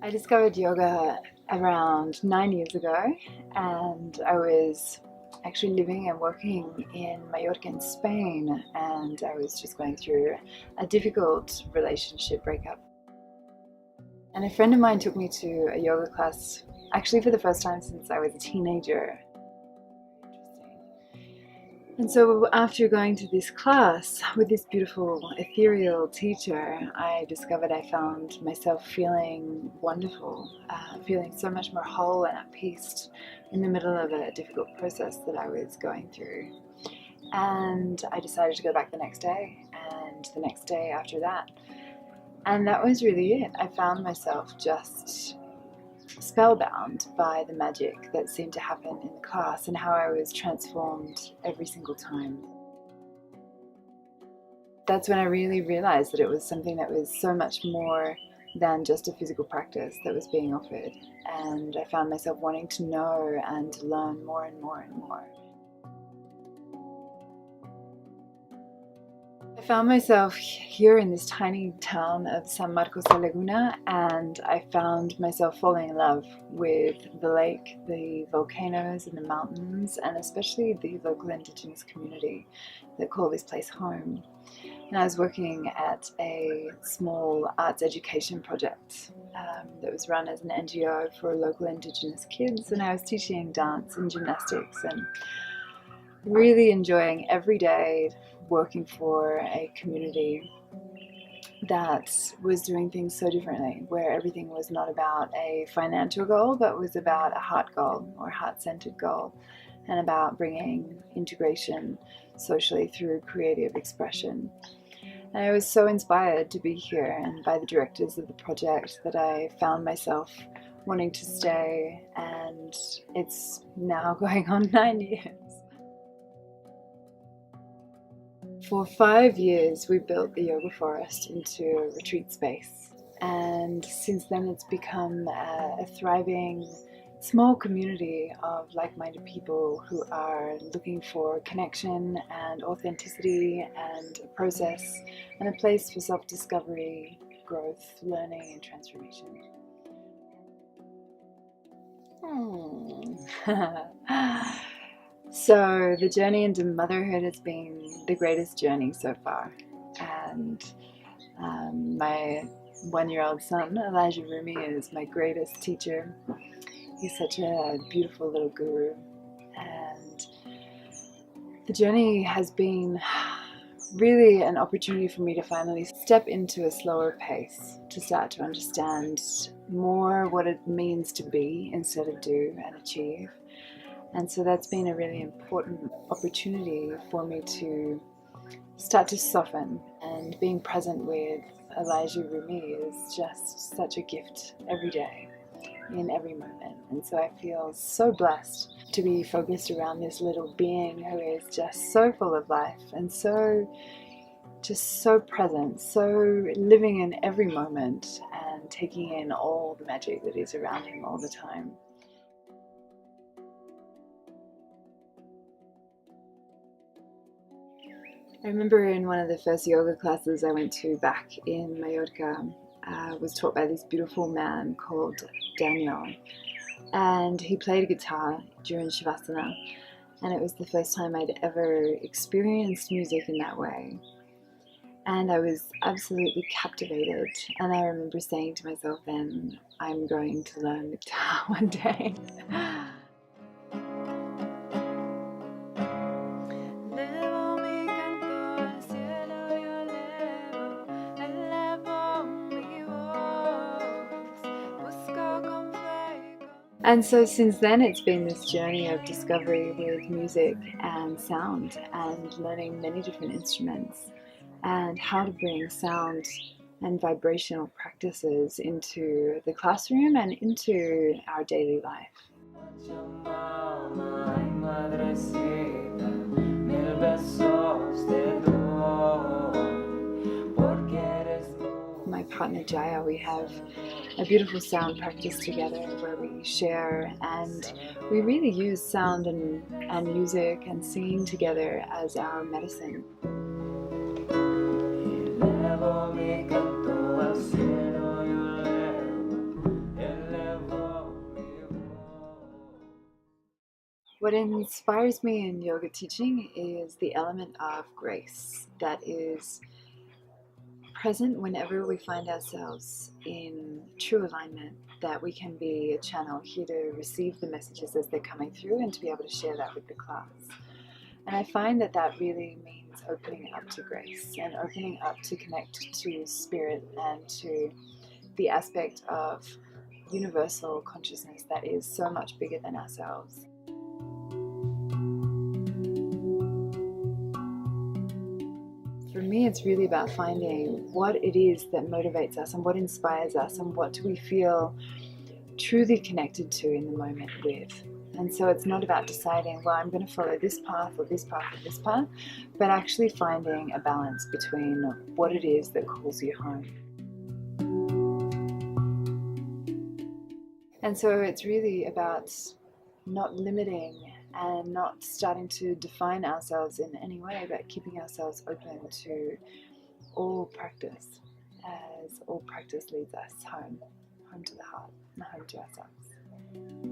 I discovered yoga around 9 years ago, and I was actually living and working in Mallorca in Spain, and I was just going through a difficult relationship breakup. And a friend of mine took me to a yoga class, actually for the first time since I was a teenager. And so after going to this class with this beautiful ethereal teacher, I discovered I found myself feeling wonderful, feeling so much more whole and at peace in the middle of a difficult process that I was going through. And I decided to go back the next day, and the next day after that. And that was really it. I found myself just spellbound by the magic that seemed to happen in the class and how I was transformed every single time. That's when I really realized that it was something that was so much more than just a physical practice that was being offered, and I found myself wanting to know and to learn more and more and more. I found myself here in this tiny town of San Marcos de Laguna, and I found myself falling in love with the lake, the volcanoes and the mountains, and especially the local indigenous community that call this place home. And I was working at a small arts education project that was run as an NGO for local indigenous kids, and I was teaching dance and gymnastics and really enjoying every day working for a community that was doing things so differently, where everything was not about a financial goal but was about a heart goal or heart-centered goal, and about bringing integration socially through creative expression. And I was so inspired to be here and by the directors of the project that I found myself wanting to stay, and it's now going on 9 years. For 5 years we built the yoga forest into a retreat space, and since then it's become a thriving small community of like-minded people who are looking for connection and authenticity and a process and a place for self-discovery, growth, learning and transformation. So the journey into motherhood has been the greatest journey so far, and my 1-year-old son Elijah Rumi is my greatest teacher. He's such a beautiful little guru, and the journey has been really an opportunity for me to finally step into a slower pace, to start to understand more what it means to be instead of do and achieve. And so that's been a really important opportunity for me to start to soften, and being present with Elijah Rumi is just such a gift every day, in every moment. And so I feel so blessed to be focused around this little being who is just so full of life and so present, so living in every moment and taking in all the magic that is around him all the time. I remember in one of the first yoga classes I went to back in Mallorca, was taught by this beautiful man called Daniel, and he played a guitar during Shavasana, and it was the first time I'd ever experienced music in that way, and I was absolutely captivated. And I remember saying to myself then, I'm going to learn the guitar one day. And so since then it's been this journey of discovery with music and sound, and learning many different instruments and how to bring sound and vibrational practices into the classroom and into our daily life. My partner Jayā, we have a beautiful sound practice together where we share, and we really use sound and music and singing together as our medicine. What inspires me in yoga teaching is the element of grace that is present whenever we find ourselves in true alignment, that we can be a channel here to receive the messages as they're coming through and to be able to share that with the class. And I find that that really means opening up to grace and opening up to connect to spirit and to the aspect of universal consciousness that is so much bigger than ourselves. For me, it's really about finding what it is that motivates us and what inspires us and what do we feel truly connected to in the moment with. And so it's not about deciding, well, I'm going to follow this path or this path or this path, but actually finding a balance between what it is that calls you home. And so it's really about not limiting and not starting to define ourselves in any way, but keeping ourselves open to all practice, as all practice leads us home to the heart and home to ourselves.